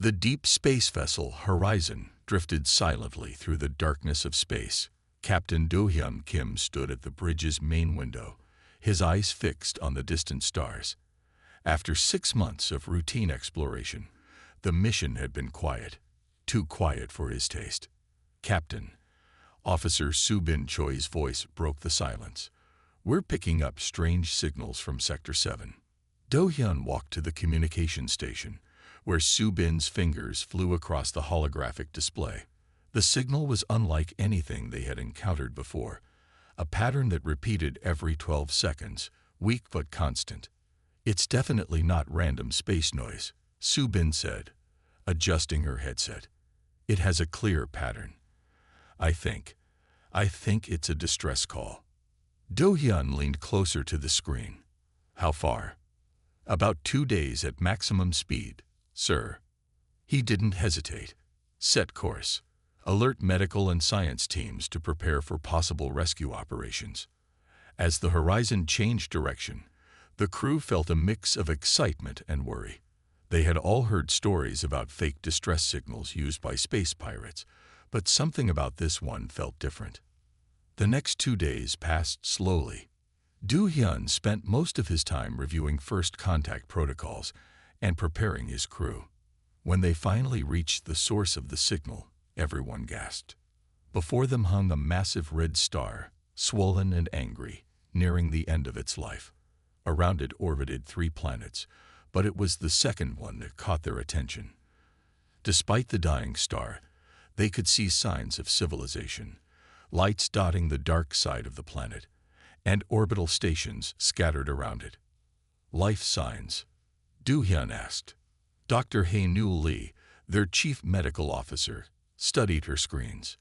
The deep space vessel Horizon drifted silently through the darkness of space. Captain Do-hyun Kim stood at the bridge's main window, his eyes fixed on the distant stars. After 6 months of routine exploration, the mission had been quiet, too quiet for his taste. "Captain," Officer Soo-bin Choi's voice broke the silence. "We're picking up strange signals from Sector 7. Do-hyun walked to the communication station, where Soo-bin's fingers flew across the holographic display. The signal was unlike anything they had encountered before, a pattern that repeated every 12 seconds, weak but constant. "It's definitely not random space noise," Soo-bin said, adjusting her headset. "It has a clear pattern. I think it's a distress call." Do-hyun leaned closer to the screen. "How far?" "About 2 days at maximum speed, sir." He didn't hesitate. "Set course. Alert medical and science teams to prepare for possible rescue operations." As the Horizon changed direction, the crew felt a mix of excitement and worry. They had all heard stories about fake distress signals used by space pirates, but something about this one felt different. The next 2 days passed slowly. Do-hyun spent most of his time reviewing first contact protocols and preparing his crew. When they finally reached the source of the signal, everyone gasped. Before them hung a massive red star, swollen and angry, nearing the end of its life. Around it orbited 3 planets, but it was the second one that caught their attention. Despite the dying star, they could see signs of civilization, lights dotting the dark side of the planet, and orbital stations scattered around it. "Life signs?" Do-hyun asked. Dr. Hae-Nul Lee, their chief medical officer, studied her screens.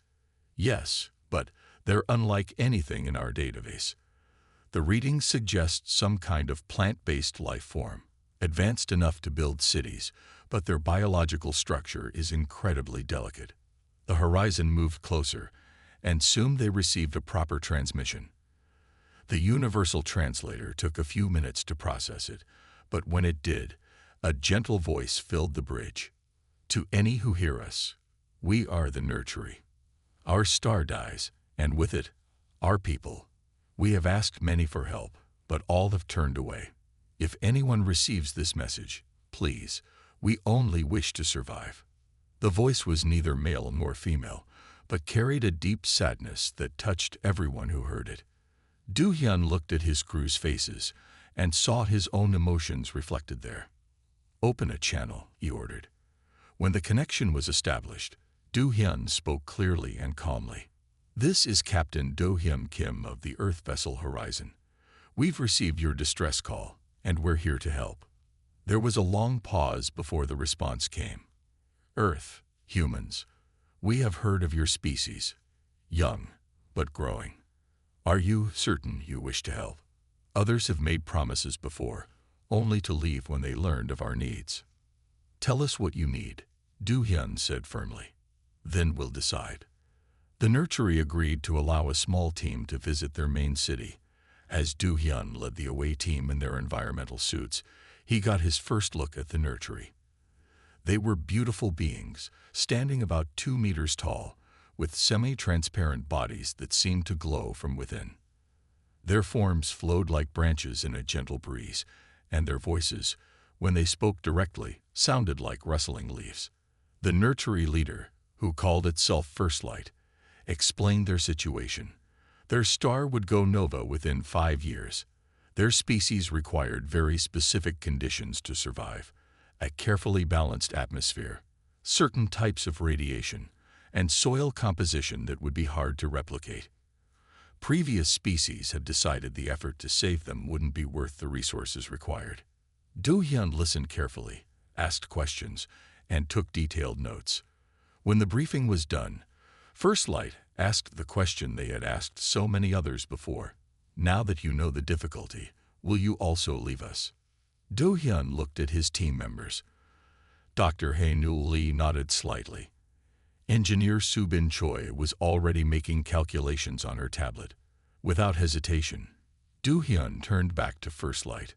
"Yes, but they're unlike anything in our database. The readings suggest some kind of plant-based life form, advanced enough to build cities, but their biological structure is incredibly delicate." The Horizon moved closer, and soon they received a proper transmission. The universal translator took a few minutes to process it, but when it did, a gentle voice filled the bridge. "To any who hear us, we are the Nurtury. Our star dies, and with it, our people. We have asked many for help, but all have turned away. If anyone receives this message, please, we only wish to survive." The voice was neither male nor female, but carried a deep sadness that touched everyone who heard it. Do-hyun looked at his crew's faces and saw his own emotions reflected there. "Open a channel," he ordered. When the connection was established, Do-hyun spoke clearly and calmly. "This is Captain Do-hyun Kim of the Earth vessel Horizon. We've received your distress call, and we're here to help." There was a long pause before the response came. "Earth, humans, we have heard of your species, young but growing. Are you certain you wish to help? Others have made promises before, only to leave when they learned of our needs. Tell us what you need," Do-hyun said firmly. "Then we'll decide." The Nurtury agreed to allow a small team to visit their main city. As Do-hyun led the away team in their environmental suits, he got his first look at the Nurtury. They were beautiful beings, standing about 2 meters tall, with semi-transparent bodies that seemed to glow from within. Their forms flowed like branches in a gentle breeze, and their voices, when they spoke directly, sounded like rustling leaves. The Nurtury leader, who called itself First Light, explained their situation. Their star would go nova within 5 years. Their species required very specific conditions to survive: a carefully balanced atmosphere, certain types of radiation, and soil composition that would be hard to replicate. Previous species had decided the effort to save them wouldn't be worth the resources required. Do-hyun listened carefully, asked questions, and took detailed notes. When the briefing was done, First Light asked the question they had asked so many others before. "Now that you know the difficulty, will you also leave us?" Do-hyun looked at his team members. Dr. Hae-Nul Lee nodded slightly. Engineer Soo-bin Choi was already making calculations on her tablet. Without hesitation, Do-hyun turned back to First Light.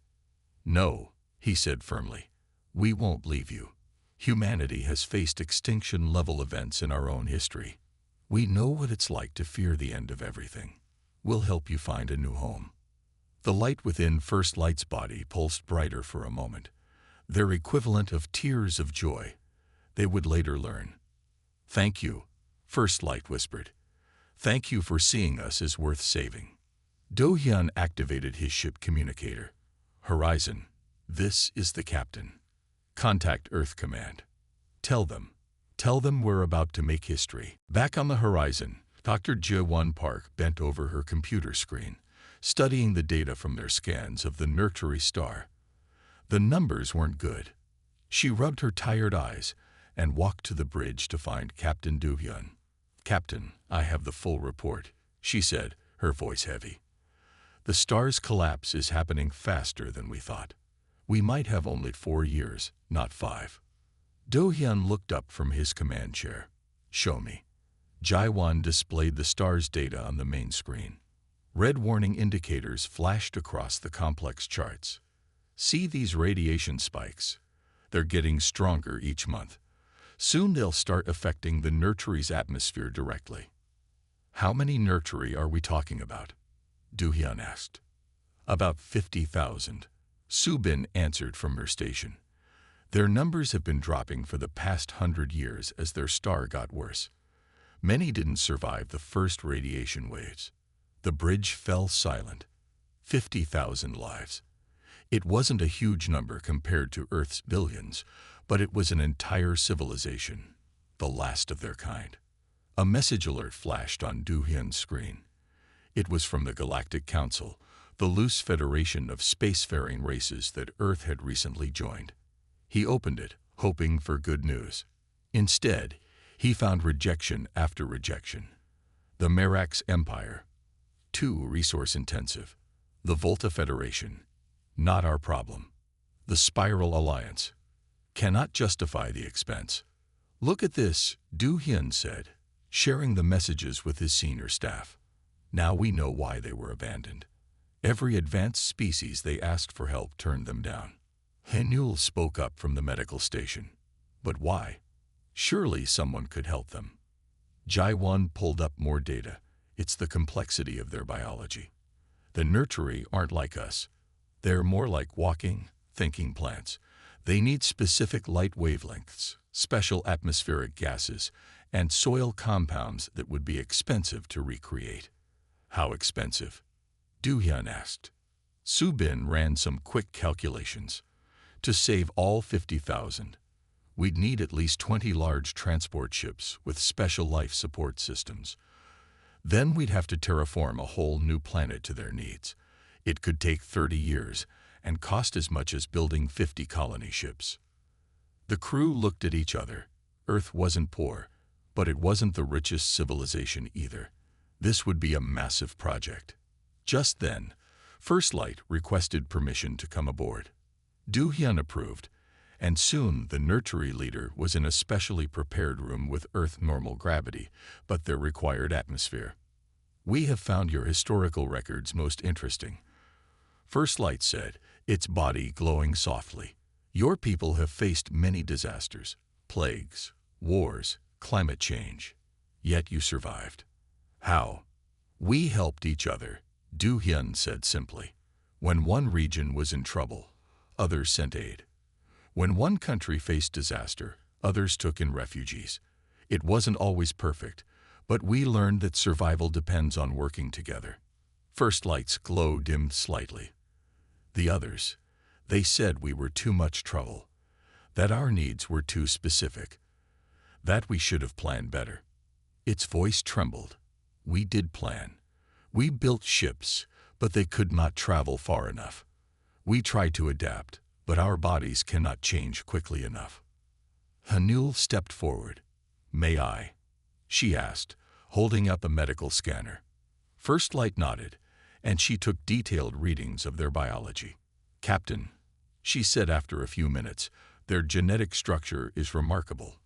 "No," he said firmly. "We won't leave you. Humanity has faced extinction-level events in our own history. We know what it's like to fear the end of everything. We'll help you find a new home." The light within First Light's body pulsed brighter for a moment, their equivalent of tears of joy, they would later learn. "Thank you," First Light whispered. "Thank you for seeing us as worth saving." Do-hyun activated his ship communicator. "Horizon, this is the captain. Contact Earth Command. Tell them we're about to make history." Back on the horizon, Dr. Jae-won Park bent over her computer screen, studying the data from their scans of the Nurtury star. The numbers weren't good. She rubbed her tired eyes and walked to the bridge to find Captain Do-hyun. "Captain, I have the full report," she said, her voice heavy. "The star's collapse is happening faster than we thought. We might have only 4 years, not 5. Do-hyun looked up from his command chair. "Show me." Jae-won displayed the star's data on the main screen. Red warning indicators flashed across the complex charts. "See these radiation spikes? They're getting stronger each month. Soon they'll start affecting the Nurtury's atmosphere directly." "How many Nurtury are we talking about?" Do-hyun asked. "About 50,000. Subin answered from her station. "Their numbers have been dropping for the past 100 years as their star got worse. Many didn't survive the first radiation waves." The bridge fell silent. 50,000 lives. It wasn't a huge number compared to Earth's billions, but it was an entire civilization, the last of their kind. A message alert flashed on Do-hyun's screen. It was from the Galactic Council, the loose federation of spacefaring races that Earth had recently joined. He opened it, hoping for good news. Instead, he found rejection after rejection. The Merax Empire. Too resource-intensive. The Volta Federation. Not our problem. The Spiral Alliance. Cannot justify the expense. "Look at this," Do-hyun said, sharing the messages with his senior staff. "Now we know why they were abandoned. Every advanced species they asked for help turned them down." Hanul spoke up from the medical station. "But why? Surely someone could help them." Jae-won pulled up more data. "It's the complexity of their biology. The Nurtury aren't like us. They're more like walking, thinking plants. They need specific light wavelengths, special atmospheric gases, and soil compounds that would be expensive to recreate." "How expensive?" Do-hyun asked. Subin ran some quick calculations. "To save all 50,000, we'd need at least 20 large transport ships with special life support systems. Then we'd have to terraform a whole new planet to their needs. It could take 30 years and cost as much as building 50 colony ships." The crew looked at each other. Earth wasn't poor, but it wasn't the richest civilization either. This would be a massive project. Just then, First Light requested permission to come aboard. Do-hyun approved, and soon the Nurtury leader was in a specially prepared room with Earth normal gravity, but their required atmosphere. "We have found your historical records most interesting," First Light said, its body glowing softly. "Your people have faced many disasters, plagues, wars, climate change. Yet you survived. How?" "We helped each other," Do-hyun said simply. "When one region was in trouble, others sent aid. When one country faced disaster, others took in refugees. It wasn't always perfect, but we learned that survival depends on working together." First Light's glow dimmed slightly. "The others, they said we were too much trouble, that our needs were too specific, that we should have planned better." Its voice trembled. "We did plan. We built ships, but they could not travel far enough. We tried to adapt, but our bodies cannot change quickly enough." Hanul stepped forward. "May I?" she asked, holding up a medical scanner. First Light nodded, and she took detailed readings of their biology. "Captain," she said after a few minutes, "their genetic structure is remarkable.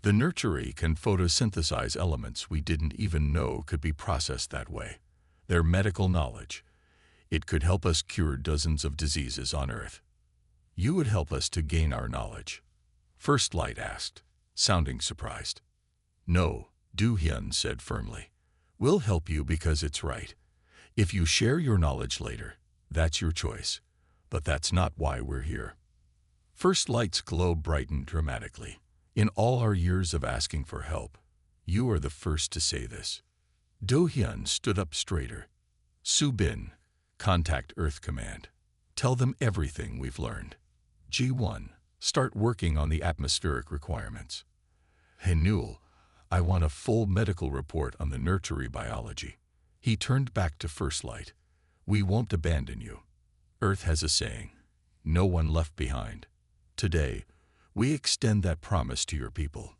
The Nurtury can photosynthesize elements we didn't even know could be processed that way. Their medical knowledge, it could help us cure dozens of diseases on Earth. You would help us to gain our knowledge." First Light asked, sounding surprised. No, Do Hyun said firmly. We'll help you because it's right. If you share your knowledge later, that's your choice. But that's not why we're here. First Light's glow brightened dramatically. In all our years of asking for help, you are the first to say this. Do Hyun stood up straighter. Subin, contact Earth Command. Tell them everything we've learned. G1, start working on the atmospheric requirements. Haenul, I want a full medical report on the nurtury biology. He turned back to First Light. We won't abandon you. Earth has a saying, no one left behind. Today, we extend that promise to your people.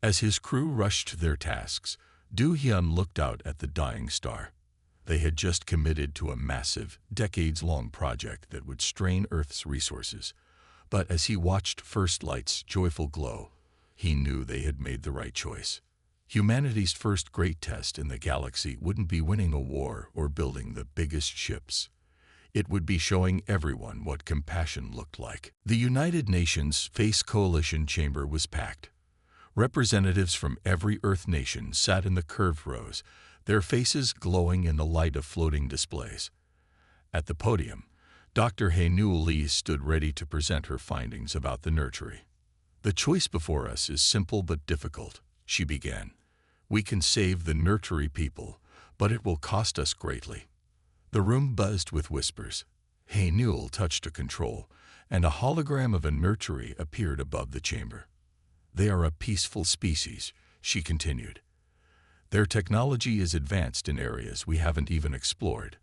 As his crew rushed to their tasks, Do Hyun looked out at the dying star. They had just committed to a massive, decades-long project that would strain Earth's resources. But as he watched First Light's joyful glow, he knew they had made the right choice. Humanity's first great test in the galaxy wouldn't be winning a war or building the biggest ships. It would be showing everyone what compassion looked like. The United Nations Space Coalition chamber was packed. Representatives from every Earth nation sat in the curved rows, their faces glowing in the light of floating displays. At the podium, Dr. Haenul Lee stood ready to present her findings about the nurtury. The choice before us is simple but difficult, she began. We can save the nurtury people, but it will cost us greatly. The room buzzed with whispers. Haenul touched a control, and a hologram of a nurtury appeared above the chamber. They are a peaceful species, she continued. Their technology is advanced in areas we haven't even explored.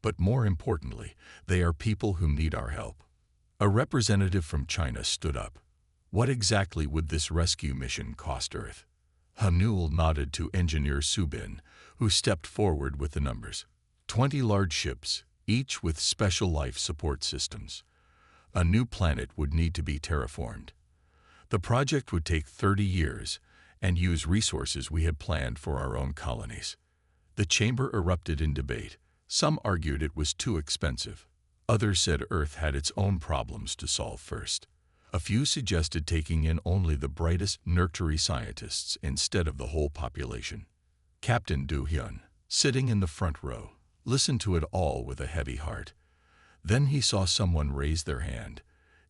But more importantly, they are people who need our help. A representative from China stood up. What exactly would this rescue mission cost Earth? Haenul nodded to Engineer Subin, who stepped forward with the numbers. 20 large ships, each with special life support systems. A new planet would need to be terraformed. The project would take 30 years and use resources we had planned for our own colonies. The chamber erupted in debate. Some argued it was too expensive. Others said Earth had its own problems to solve first. A few suggested taking in only the brightest nurtury scientists instead of the whole population. Captain Do Hyun, sitting in the front row, listened to it all with a heavy heart. Then he saw someone raise their hand.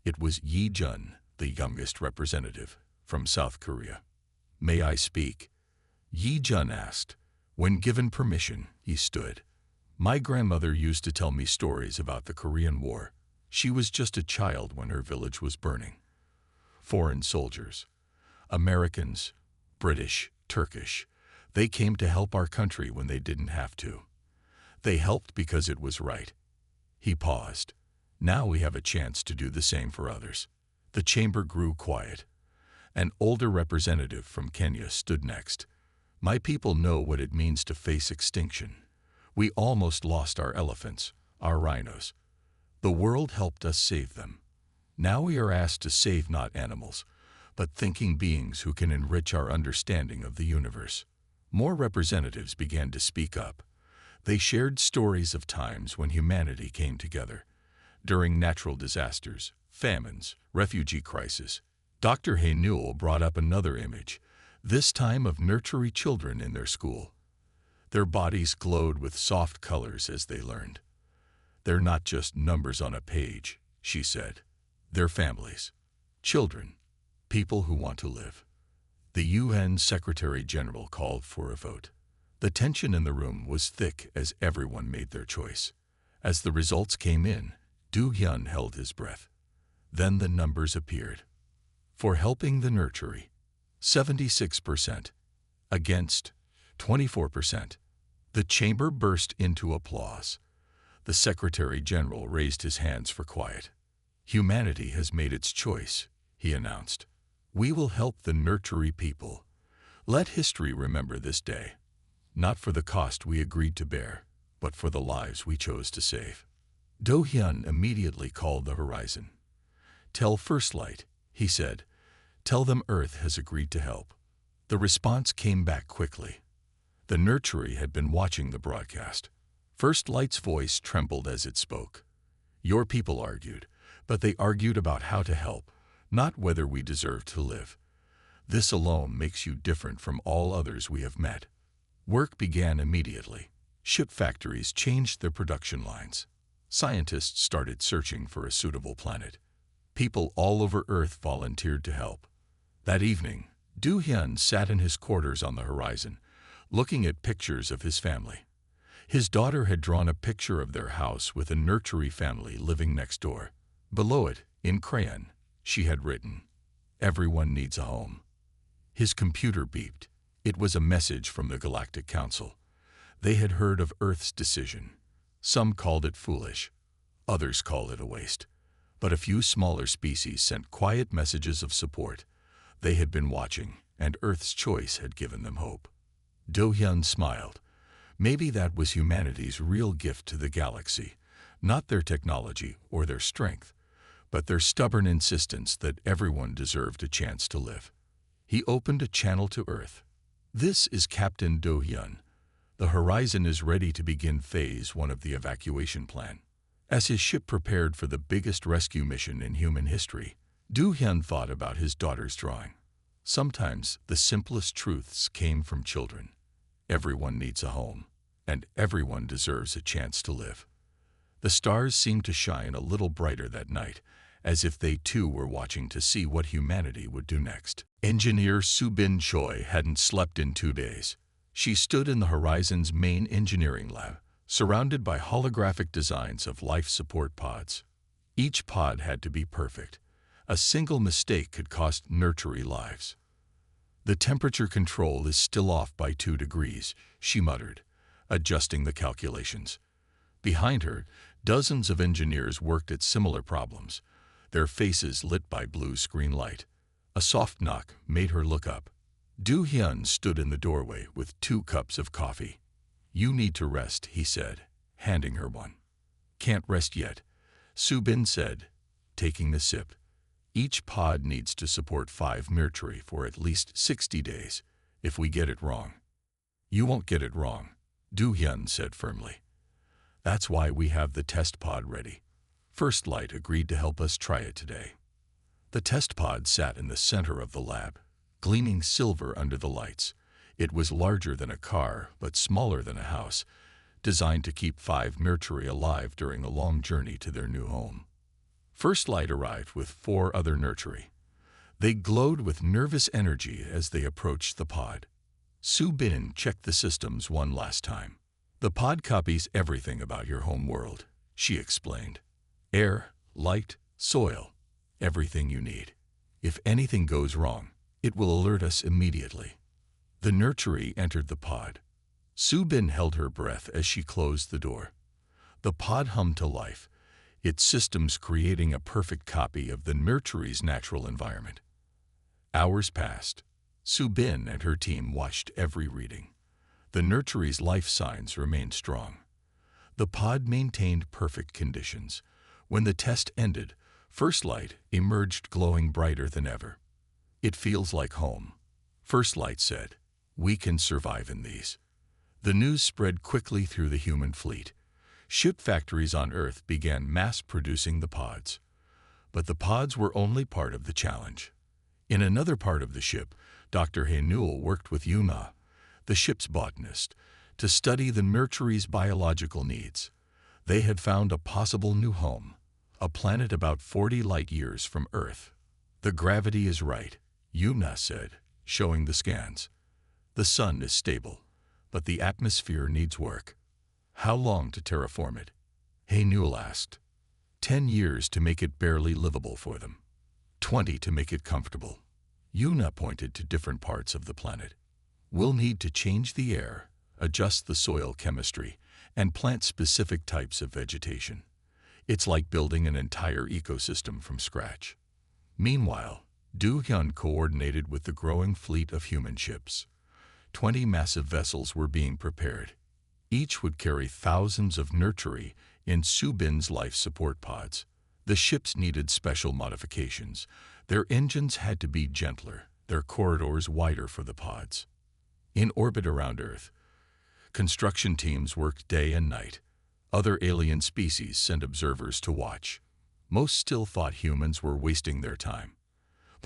It was Yi Jun, the youngest representative, from South Korea. May I speak? Yi Jun asked. When given permission, he stood. My grandmother used to tell me stories about the Korean War. She was just a child when her village was burning. Foreign soldiers, Americans, British, Turkish, they came to help our country when they didn't have to. They helped because it was right. He paused. Now we have a chance to do the same for others. The chamber grew quiet. An older representative from Kenya stood next. My people know what it means to face extinction. We almost lost our elephants, our rhinos. The world helped us save them. Now we are asked to save not animals, but thinking beings who can enrich our understanding of the universe. More representatives began to speak up. They shared stories of times when humanity came together. During natural disasters, famines, refugee crises. Dr. Haenul brought up another image, this time of nurtury children in their school. Their bodies glowed with soft colors as they learned. They're not just numbers on a page, she said. They're families, children, people who want to live. The UN Secretary General called for a vote. The tension in the room was thick as everyone made their choice. As the results came in, Do Hyun held his breath. Then the numbers appeared. For helping the nurtury, 76%. Against, 24%. The chamber burst into applause. The Secretary General raised his hands for quiet. Humanity has made its choice, he announced. We will help the nurtury people. Let history remember this day. Not for the cost we agreed to bear, but for the lives we chose to save. Do Hyun immediately called the horizon. Tell First Light, he said. Tell them Earth has agreed to help. The response came back quickly. The nurtury had been watching the broadcast. First Light's voice trembled as it spoke. Your people argued, but they argued about how to help, not whether we deserve to live. This alone makes you different from all others we have met. Work began immediately. Ship factories changed their production lines. Scientists started searching for a suitable planet. People all over Earth volunteered to help. That evening, Do-hyun sat in his quarters on the horizon, looking at pictures of his family. His daughter had drawn a picture of their house with a nursery family living next door. Below it, in crayon, she had written, "Everyone needs a home." His computer beeped. It was a message from the Galactic Council. They had heard of Earth's decision. Some called it foolish. Others called it a waste. But a few smaller species sent quiet messages of support. They had been watching, and Earth's choice had given them hope. Do-hyun smiled. Maybe that was humanity's real gift to the galaxy, not their technology or their strength, but their stubborn insistence that everyone deserved a chance to live. He opened a channel to Earth. "This is Captain Do-hyun. The Horizon is ready to begin Phase 1 of the evacuation plan." As his ship prepared for the biggest rescue mission in human history, Do-hyun thought about his daughter's drawing. Sometimes the simplest truths came from children. Everyone needs a home, and everyone deserves a chance to live. The stars seemed to shine a little brighter that night, as if they too were watching to see what humanity would do next. Engineer Soo-bin Choi hadn't slept in 2 days. She stood in the Horizon's main engineering lab, surrounded by holographic designs of life support pods. Each pod had to be perfect. A single mistake could cost nursery lives. "The temperature control is still off by 2 degrees, she muttered, adjusting the calculations. Behind her, dozens of engineers worked at similar problems, their faces lit by blue screen light. A soft knock made her look up. Do-hyun stood in the doorway with 2 cups of coffee. "You need to rest," he said, handing her one. "Can't rest yet," Soo-bin said, taking the sip. "Each pod needs to support 5 nursery for at least 60 days. If we get it wrong." "You won't get it wrong," Do-hyun said firmly. "That's why we have the test pod ready. First Light agreed to help us try it today." The test pod sat in the center of the lab, gleaming silver under the lights. It was larger than a car, but smaller than a house, designed to keep 5 nursery alive during a long journey to their new home. First Light arrived with 4 other nursery. They glowed with nervous energy as they approached the pod. Soo-bin checked the systems one last time. "The pod copies everything about your home world," she explained. "Air, light, soil, everything you need. If anything goes wrong, it will alert us immediately." The nursery entered the pod. Soo-bin held her breath as she closed the door. The pod hummed to life, its systems creating a perfect copy of the nursery's natural environment. Hours passed. Soo-bin and her team watched every reading. The nursery's life signs remained strong. The pod maintained perfect conditions. When the test ended, First Light emerged glowing brighter than ever. "It feels like home," First Light said. "We can survive in these." The news spread quickly through the human fleet. Ship factories on Earth began mass-producing the pods. But the pods were only part of the challenge. In another part of the ship, Dr. Hae-Newell worked with Yuna, the ship's botanist, to study the nursery's biological needs. They had found a possible new home, a planet about 40 light-years from Earth. "The gravity is right," Yuna said, showing the scans. "The sun is stable, but the atmosphere needs work." "How long to terraform it?" Hae-Newell asked. 10 years to make it barely livable for them. 20 to make it comfortable." Yuna pointed to different parts of the planet. "We'll need to change the air, adjust the soil chemistry, and plant specific types of vegetation. It's like building an entire ecosystem from scratch." Meanwhile, Do-hyun coordinated with the growing fleet of human ships. 20 massive vessels were being prepared. Each would carry thousands of nursery in Soo-bin's life support pods. The ships needed special modifications. Their engines had to be gentler, their corridors wider for the pods. In orbit around Earth, construction teams worked day and night. Other alien species sent observers to watch. Most still thought humans were wasting their time.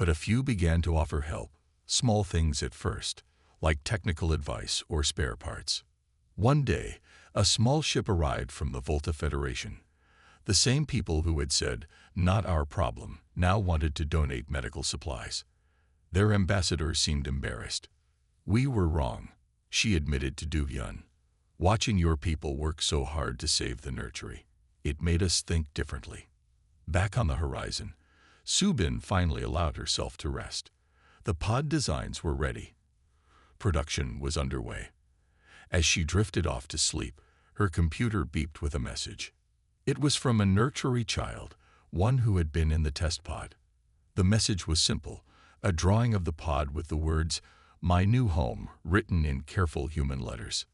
but a few began to offer help, small things at first, like technical advice or spare parts. One day, a small ship arrived from the Volta Federation. The same people who had said, "Not our problem," now wanted to donate medical supplies. Their ambassador seemed embarrassed. "We were wrong," she admitted to Do-hyun. "Watching your people work so hard to save the nursery, it made us think differently." Back on the horizon, Subin finally allowed herself to rest. The pod designs were ready. Production was underway. As she drifted off to sleep, her computer beeped with a message. It was from a nursery child, one who had been in the test pod. The message was simple, a drawing of the pod with the words, "My new home," written in careful human letters.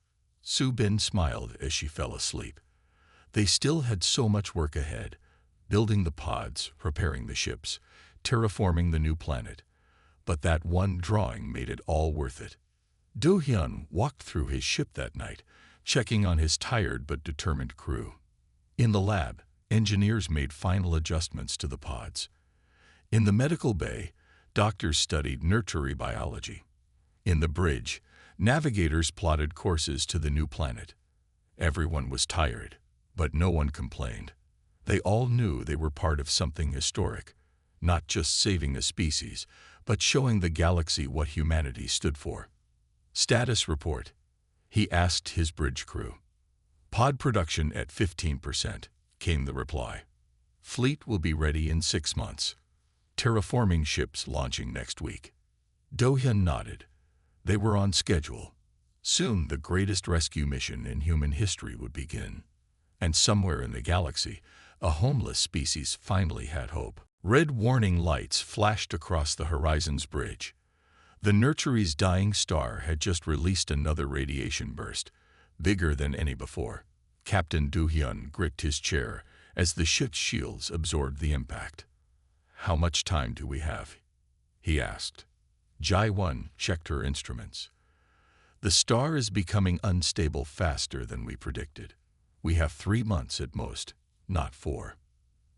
Subin smiled as she fell asleep. They still had so much work ahead, building the pods, preparing the ships, terraforming the new planet. But that one drawing made it all worth it. Do-hyun walked through his ship that night, checking on his tired but determined crew. In the lab, engineers made final adjustments to the pods. In the medical bay, doctors studied nursery biology. In the bridge, navigators plotted courses to the new planet. Everyone was tired, but no one complained. They all knew they were part of something historic, not just saving a species, but showing the galaxy what humanity stood for. "Status report," he asked his bridge crew. "Pod production at 15%, came the reply. "Fleet will be ready in 6 months. Terraforming ships launching next week." Do-hyun nodded. They were on schedule. Soon the greatest rescue mission in human history would begin. And somewhere in the galaxy, a homeless species finally had hope. Red warning lights flashed across the horizon's bridge. The nursery's dying star had just released another radiation burst, bigger than any before. Captain Do-hyun gripped his chair as the ship's shields absorbed the impact. "How much time do we have?" he asked. Jae-won checked her instruments. "The star is becoming unstable faster than we predicted. We have 3 months at most, not 4.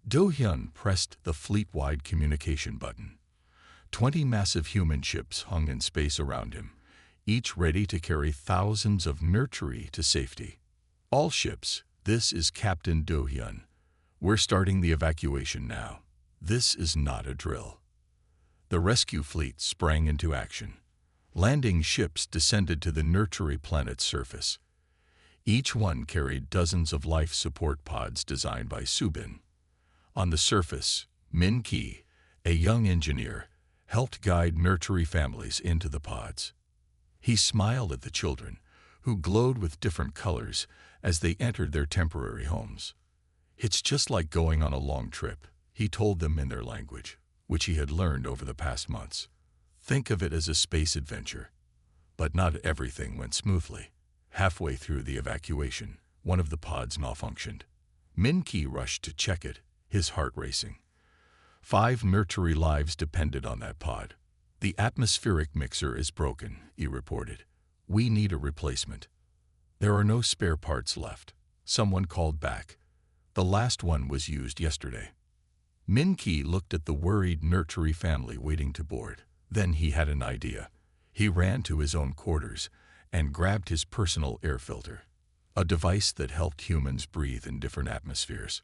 Do-hyun pressed the fleet-wide communication button. 20 massive human ships hung in space around him, each ready to carry thousands of nursery to safety. "All ships, this is Captain Do-hyun. We're starting the evacuation now. This is not a drill." The rescue fleet sprang into action. Landing ships descended to the nursery planet's surface. Each one carried dozens of life support pods designed by Subin. On the surface, Min-ki, a young engineer, helped guide nursery families into the pods. He smiled at the children, who glowed with different colors as they entered their temporary homes. "It's just like going on a long trip," he told them in their language, which he had learned over the past months. "Think of it as a space adventure." But not everything went smoothly. Halfway through the evacuation, one of the pods malfunctioned. Min-ki rushed to check it, his heart racing. 5 nursery lives depended on that pod. "The atmospheric mixer is broken," he reported. "We need a replacement." "There are no spare parts left," someone called back. "The last one was used yesterday." Min-ki looked at the worried nursery family waiting to board. Then he had an idea. He ran to his own quarters and grabbed his personal air filter, a device that helped humans breathe in different atmospheres.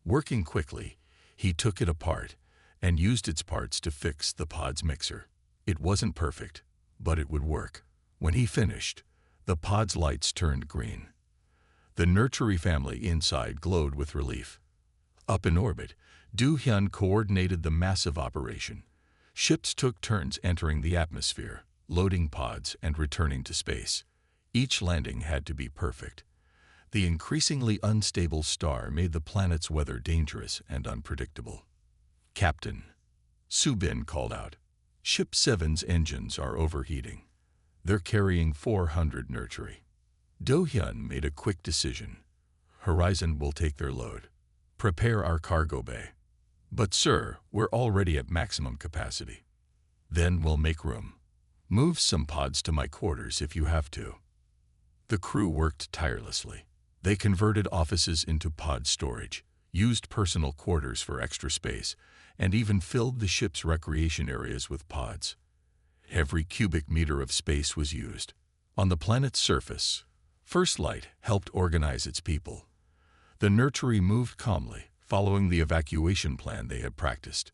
Working quickly, he took it apart and used its parts to fix the pod's mixer. It wasn't perfect, but it would work. When he finished, the pod's lights turned green. The nursery family inside glowed with relief. Up in orbit, Do-hyun coordinated the massive operation. Ships took turns entering the atmosphere, loading pods and returning to space. Each landing had to be perfect. The increasingly unstable star made the planet's weather dangerous and unpredictable. "Captain," Subin called out, "Ship 7's engines are overheating. They're carrying 400 nursery." Do-hyun made a quick decision. "Horizon will take their load. Prepare our cargo bay." "But sir, we're already at maximum capacity." "Then we'll make room. Move some pods to my quarters if you have to." The crew worked tirelessly. They converted offices into pod storage, used personal quarters for extra space, and even filled the ship's recreation areas with pods. Every cubic meter of space was used. On the planet's surface, First Light helped organize its people. The nurtury moved calmly, following the evacuation plan they had practiced.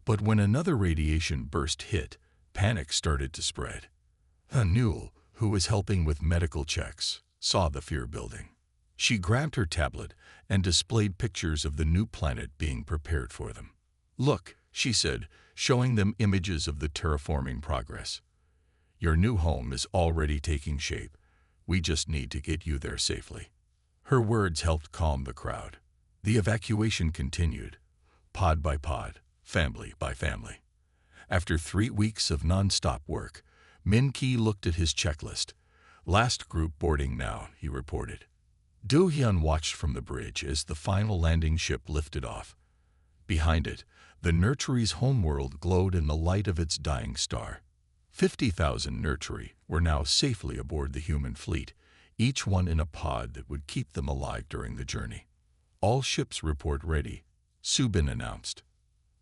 But when another radiation burst hit, panic started to spread. Anul, who was helping with medical checks, saw the fear building. She grabbed her tablet and displayed pictures of the new planet being prepared for them. "Look," she said, showing them images of the terraforming progress. "Your new home is already taking shape. We just need to get you there safely." Her words helped calm the crowd. The evacuation continued, pod by pod, family by family. After 3 weeks of non-stop work, Min-Ki looked at his checklist. "Last group boarding now," he reported. Do-hyun watched from the bridge as the final landing ship lifted off. Behind it, the nurtury's homeworld glowed in the light of its dying star. 50,000 nurtury were now safely aboard the human fleet, each one in a pod that would keep them alive during the journey. "All ships report ready," Subin announced.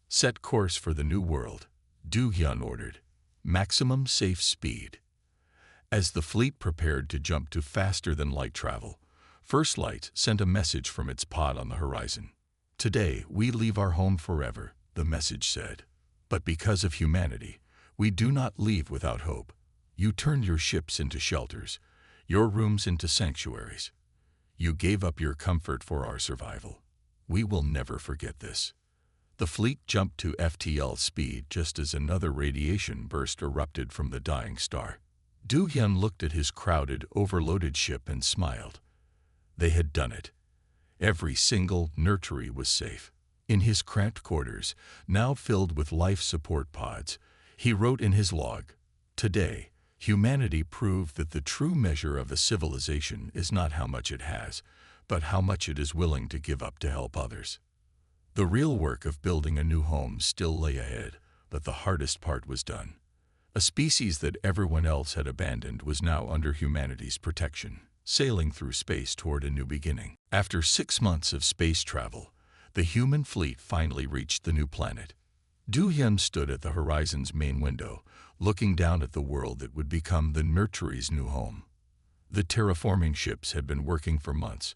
"Set course for the new world," Do-hyun ordered. "Maximum safe speed." As the fleet prepared to jump to faster-than-light travel, First Light sent a message from its pod on the horizon. "Today, we leave our home forever," the message said. "But because of humanity, we do not leave without hope. You turned your ships into shelters, your rooms into sanctuaries. You gave up your comfort for our survival. We will never forget this." The fleet jumped to FTL speed just as another radiation burst erupted from the dying star. Do-hyun looked at his crowded, overloaded ship and smiled. They had done it. Every single nurtury was safe. In his cramped quarters, now filled with life support pods, he wrote in his log, "Today, humanity proved that the true measure of a civilization is not how much it has, but how much it is willing to give up to help others." The real work of building a new home still lay ahead, but the hardest part was done. A species that everyone else had abandoned was now under humanity's protection, sailing through space toward a new beginning. After 6 months of space travel, the human fleet finally reached the new planet. Do-hyun stood at the horizon's main window, looking down at the world that would become the nurtury's new home. The terraforming ships had been working for months,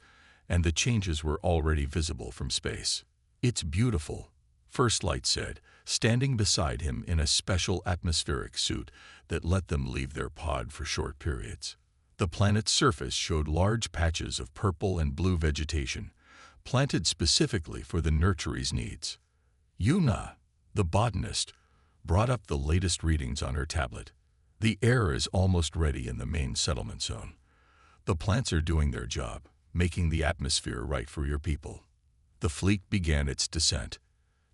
and the changes were already visible from space. "It's beautiful," First Light said, standing beside him in a special atmospheric suit that let them leave their pod for short periods. The planet's surface showed large patches of purple and blue vegetation, planted specifically for the nurtury's needs. Yuna, the botanist, brought up the latest readings on her tablet. "The air is almost ready in the main settlement zone. The plants are doing their job, making the atmosphere right for your people." The fleet began its descent.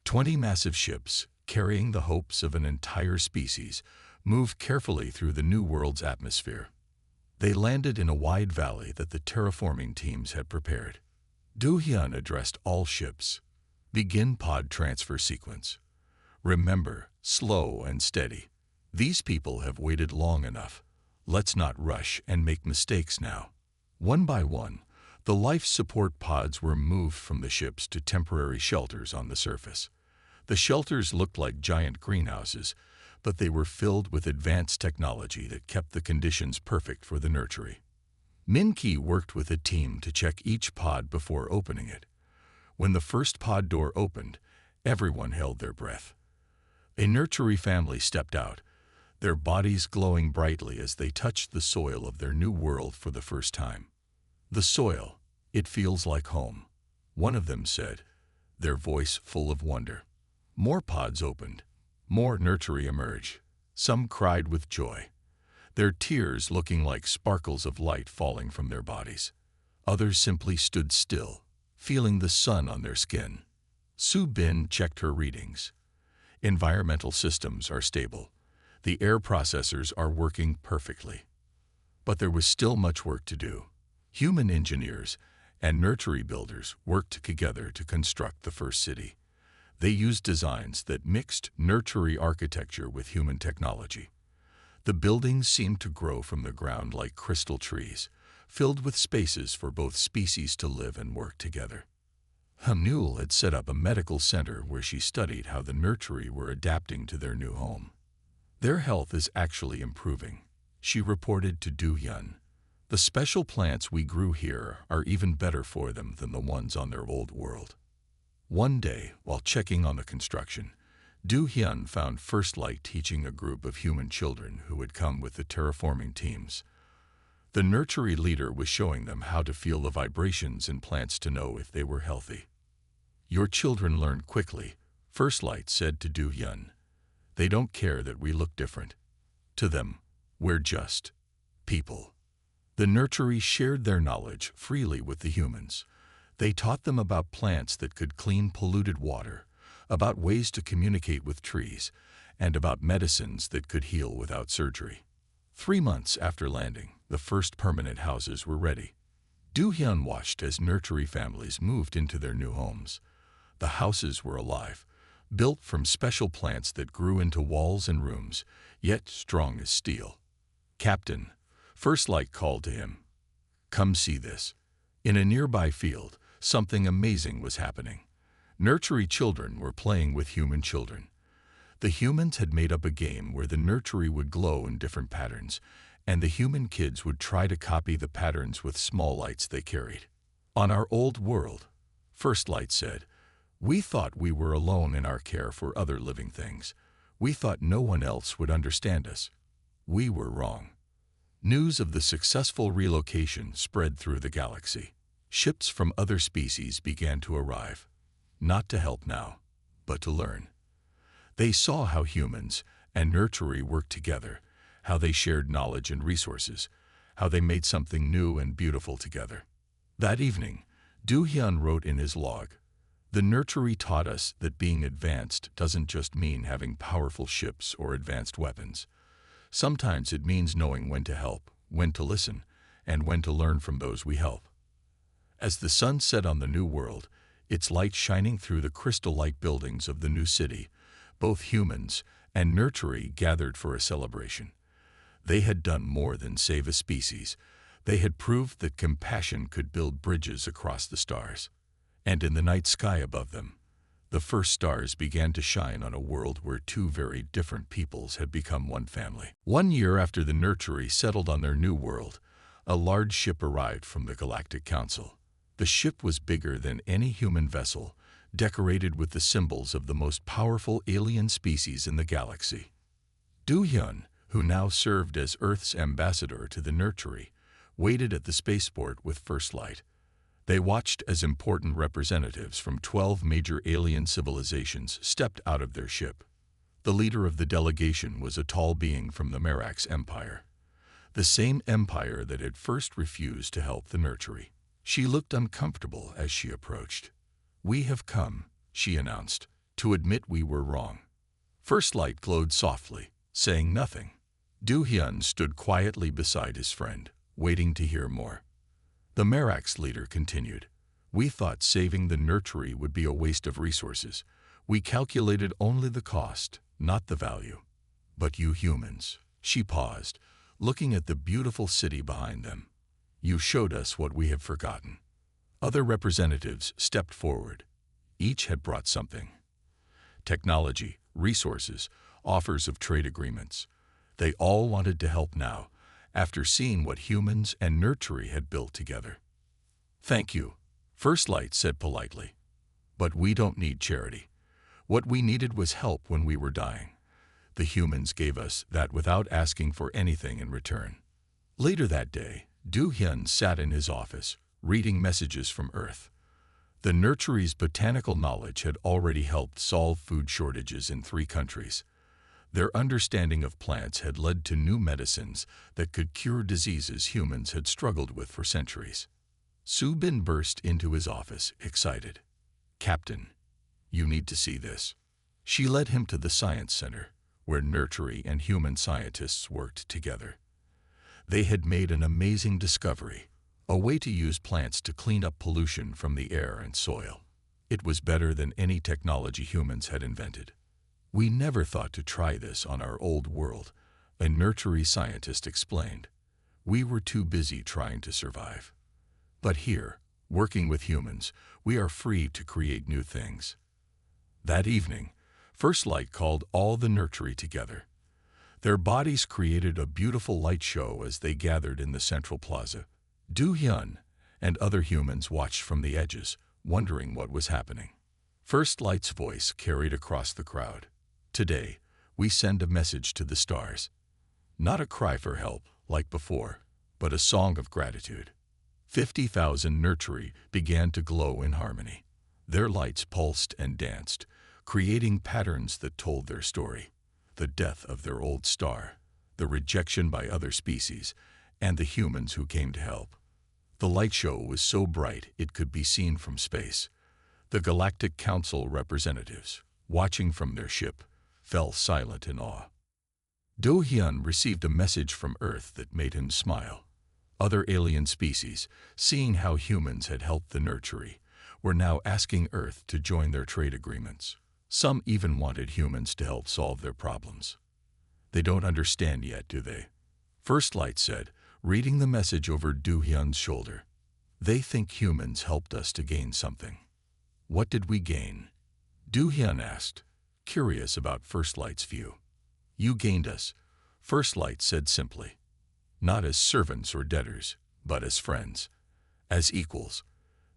20 massive ships, carrying the hopes of an entire species, moved carefully through the new world's atmosphere. They landed in a wide valley that the terraforming teams had prepared. Do-hyun addressed all ships. "Begin pod transfer sequence. Remember, slow and steady. These people have waited long enough. Let's not rush and make mistakes now." One by one, the life support pods were moved from the ships to temporary shelters on the surface. The shelters looked like giant greenhouses, but they were filled with advanced technology that kept the conditions perfect for the nurtury. Min-Ki worked with a team to check each pod before opening it. When the first pod door opened, everyone held their breath. A nurtury family stepped out, their bodies glowing brightly as they touched the soil of their new world for the first time. "The soil, it feels like home," one of them said, their voice full of wonder. More pods opened. More nurtury emerged. Some cried with joy, their tears looking like sparkles of light falling from their bodies. Others simply stood still, feeling the sun on their skin. Subin checked her readings. "Environmental systems are stable. The air processors are working perfectly." But there was still much work to do. Human engineers and nurtury builders worked together to construct the first city. They used designs that mixed nurtury architecture with human technology. The buildings seemed to grow from the ground like crystal trees, filled with spaces for both species to live and work together. Hamnul had set up a medical center where she studied how the nursery were adapting to their new home. Their health is actually improving, she reported to Du-hyun. The special plants we grew here are even better for them than the ones on their old world. One day, while checking on the construction, Du-hyun found First Light teaching a group of human children who had come with the terraforming teams. The nursery leader was showing them how to feel the vibrations in plants to know if they were healthy. Your children learn quickly, First Light said to Du-hyun. They don't care that we look different. To them, we're just people. The nursery shared their knowledge freely with the humans. They taught them about plants that could clean polluted water, about ways to communicate with trees, and about medicines that could heal without surgery. 3 months after landing, the first permanent houses were ready. Du-hyun watched as nursery families moved into their new homes. The houses were alive, built from special plants that grew into walls and rooms, yet strong as steel. Captain, First Light called to him. Come see this. In a nearby field, something amazing was happening. Nursery children were playing with human children. The humans had made up a game where the nursery would glow in different patterns, and the human kids would try to copy the patterns with small lights they carried. On our old world, First Light said, we thought we were alone in our care for other living things. We thought no one else would understand us. We were wrong. News of the successful relocation spread through the galaxy. Ships from other species began to arrive, not to help now, but to learn. They saw how humans and nursery worked together, how they shared knowledge and resources, how they made something new and beautiful together. That evening, Du-hyun wrote in his log, the nursery taught us that being advanced doesn't just mean having powerful ships or advanced weapons. Sometimes it means knowing when to help, when to listen, and when to learn from those we help. As the sun set on the new world, its light shining through the crystal-like buildings of the new city, both humans and nursery gathered for a celebration. They had done more than save a species. They had proved that compassion could build bridges across the stars. And in the night sky above them, the first stars began to shine on a world where two very different peoples had become one family. 1 year after the nursery settled on their new world, a large ship arrived from the Galactic Council. The ship was bigger than any human vessel, decorated with the symbols of the most powerful alien species in the galaxy. Du-hyun, who now served as Earth's ambassador to the nursery, waited at the spaceport with First Light. They watched as important representatives from 12 major alien civilizations stepped out of their ship. The leader of the delegation was a tall being from the Merax Empire, the same empire that had first refused to help the nursery. She looked uncomfortable as she approached. We have come, she announced, to admit we were wrong. First Light glowed softly, saying nothing. Du-hyun stood quietly beside his friend, waiting to hear more. The Merax leader continued. We thought saving the nursery would be a waste of resources. We calculated only the cost, not the value. But you humans, she paused, looking at the beautiful city behind them. You showed us what we have forgotten. Other representatives stepped forward. Each had brought something. Technology, resources, offers of trade agreements. They all wanted to help now, after seeing what humans and nursery had built together. Thank you, First Light said politely. But we don't need charity. What we needed was help when we were dying. The humans gave us that without asking for anything in return. Later that day, Du-hyun sat in his office, reading messages from Earth. The nursery's botanical knowledge had already helped solve food shortages in 3 countries. Their understanding of plants had led to new medicines that could cure diseases humans had struggled with for centuries. Subin burst into his office, excited. Captain, you need to see this. She led him to the Science Center, where nursery and human scientists worked together. They had made an amazing discovery, a way to use plants to clean up pollution from the air and soil. It was better than any technology humans had invented. We never thought to try this on our old world, a nursery scientist explained. We were too busy trying to survive. But here, Working with humans, we are free to create new things. That evening, First Light called all the nurtury together. Their bodies created a beautiful light show as they gathered in the central plaza. Do-hyun and other humans watched from the edges, wondering what was happening. First Light's voice carried across the crowd. Today, we send a message to the stars. Not a cry for help, like before, but a song of gratitude. 50,000 nurtury began to glow in harmony. Their lights pulsed and danced, creating patterns that told their story. The death of their old star, the rejection by other species, and the humans who came to help. The light show was so bright it could be seen from space. The Galactic Council representatives, watching from their ship, fell silent in awe. Do-hyun received a message from Earth that made him smile. Other alien species, seeing how humans had helped the nurtury, were now asking Earth to join their trade agreements. Some even wanted humans to help solve their problems. They don't understand yet, do they? First Light said, reading the message over Do-hyun's shoulder. They think humans helped us to gain something. What did we gain? Do-hyun asked, curious about First Light's view. You gained us, First Light said simply. Not as servants or debtors, but as friends. As equals.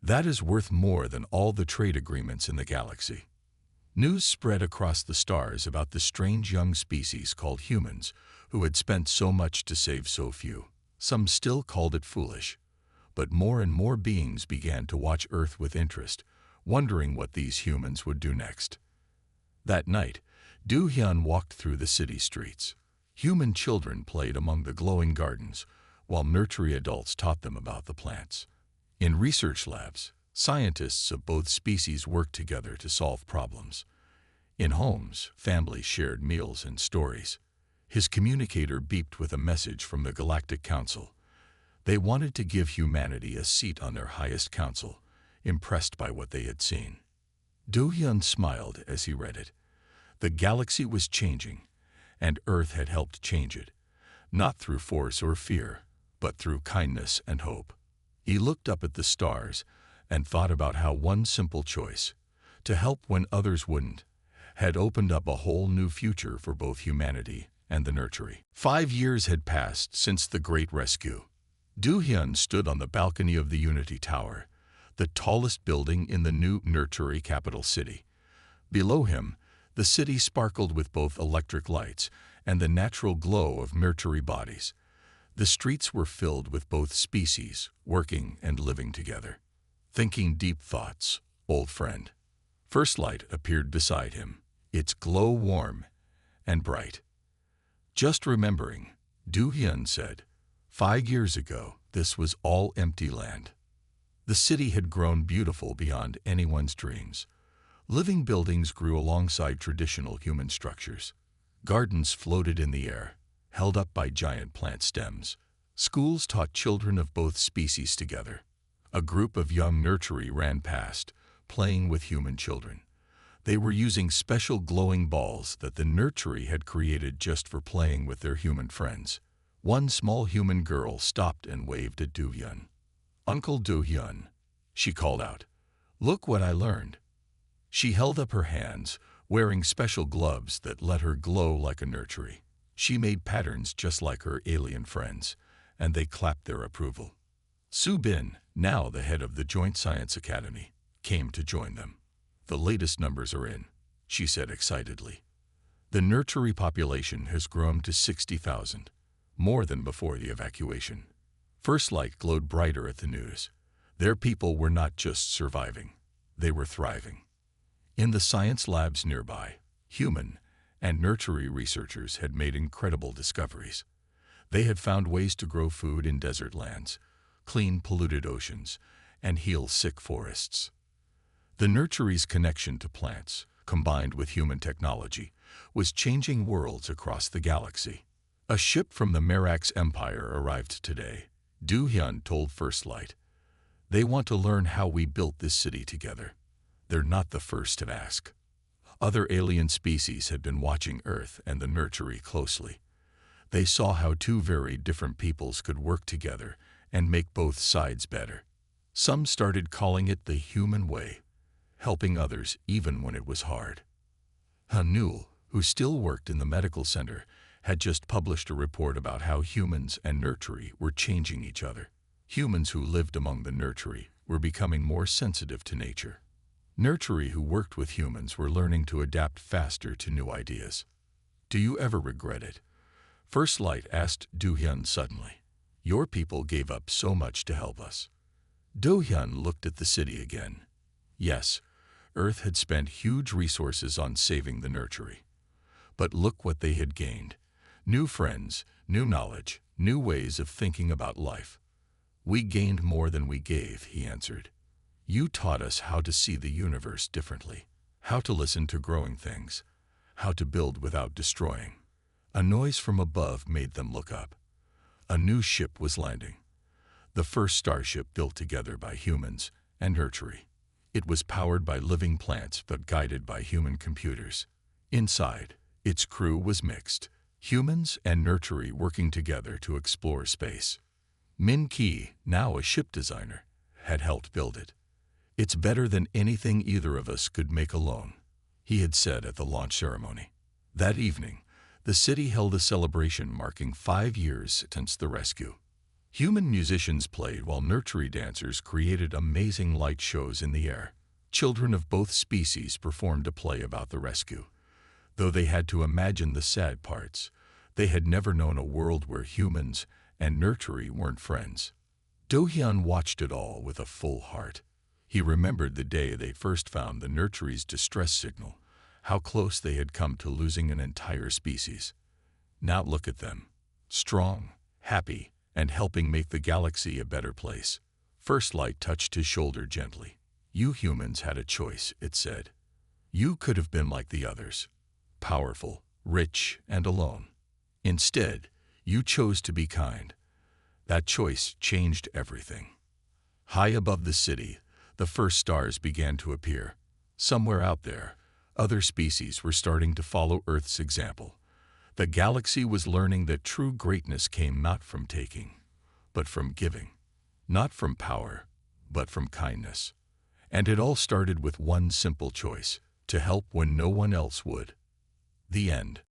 That is worth more than all the trade agreements in the galaxy. News spread across the stars about the strange young species called humans who had spent so much to save so few. Some still called it foolish. But more and more beings began to watch Earth with interest, wondering what these humans would do next. That night, Do-hyun walked through the city streets. Human children played among the glowing gardens, while nurtury adults taught them about the plants. In research labs, scientists of both species worked together to solve problems. In homes, families shared meals and stories. His communicator beeped with a message from the Galactic Council. They wanted to give humanity a seat on their highest council, impressed by what they had seen. Do-hyun smiled as he read it. The galaxy was changing, and Earth had helped change it, not through force or fear, but through kindness and hope. He looked up at the stars and thought about how one simple choice, to help when others wouldn't, had opened up a whole new future for both humanity and the nurtury. 5 years had passed since the Great Rescue. Do-hyun stood on the balcony of the Unity Tower, the tallest building in the new nurtury capital city. Below him, the city sparkled with both electric lights and the natural glow of nurtury bodies. The streets were filled with both species, working and living together. Thinking deep thoughts, old friend. First Light appeared beside him, its glow warm and bright. Just remembering, Do-hyun said, 5 years ago, this was all empty land. The city had grown beautiful beyond anyone's dreams. Living buildings grew alongside traditional human structures. Gardens floated in the air, held up by giant plant stems. Schools taught children of both species together. A group of young nurtury ran past, playing with human children. They were using special glowing balls that the nurtury had created just for playing with their human friends. One small human girl stopped and waved at Do-hyun. Uncle Do-hyun, she called out. Look what I learned. She held up her hands, wearing special gloves that let her glow like a nurtury. She made patterns just like her alien friends, and they clapped their approval. Su-bin, now the head of the Joint Science Academy, came to join them. The latest numbers are in, she said excitedly. The nurtury population has grown to 60,000, more than before the evacuation. First Light glowed brighter at the news. Their people were not just surviving, they were thriving. In the science labs nearby, human and nurtury researchers had made incredible discoveries. They had found ways to grow food in desert lands, clean polluted oceans, and heal sick forests. The nurtury's connection to plants, combined with human technology, was changing worlds across the galaxy. A ship from the Merax Empire arrived today, Do-hyun told First Light. They want to learn how we built this city together. They're not the first to ask. Other alien species had been watching Earth and the nurtury closely. They saw how two very different peoples could work together and make both sides better. Some started calling it the human way, helping others even when it was hard. Hanul, who still worked in the medical center, had just published a report about how humans and nurtury were changing each other. Humans who lived among the nurtury were becoming more sensitive to nature. Nurtury who worked with humans were learning to adapt faster to new ideas. Do you ever regret it? First Light asked Do-hyun suddenly. Your people gave up so much to help us. Do-hyun looked at the city again. Yes, Earth had spent huge resources on saving the nurtury. But look what they had gained. New friends, new knowledge, new ways of thinking about life. We gained more than we gave, he answered. You taught us how to see the universe differently, how to listen to growing things, how to build without destroying. A noise from above made them look up. A new ship was landing. The first starship built together by humans and nurtury. It was powered by living plants but guided by human computers. Inside, its crew was mixed, humans and nurtury working together to explore space. Min Ki, now a ship designer, had helped build it. It's better than anything either of us could make alone, he had said at the launch ceremony. That evening, the city held a celebration marking 5 years since the rescue. Human musicians played while nurtury dancers created amazing light shows in the air. Children of both species performed a play about the rescue. Though they had to imagine the sad parts, they had never known a world where humans and nurtury weren't friends. Do-hyun watched it all with a full heart. He remembered the day they first found the nurtury's distress signal, how close they had come to losing an entire species. Now look at them, strong, happy, and helping make the galaxy a better place. First Light touched his shoulder gently. You humans had a choice, it said. You could have been like the others, powerful, rich, and alone. Instead, you chose to be kind. That choice changed everything. High above the city, the first stars began to appear. Somewhere out there, other species were starting to follow Earth's example. The galaxy was learning that true greatness came not from taking, but from giving. Not from power, but from kindness. And it all started with one simple choice: to help when no one else would. The end.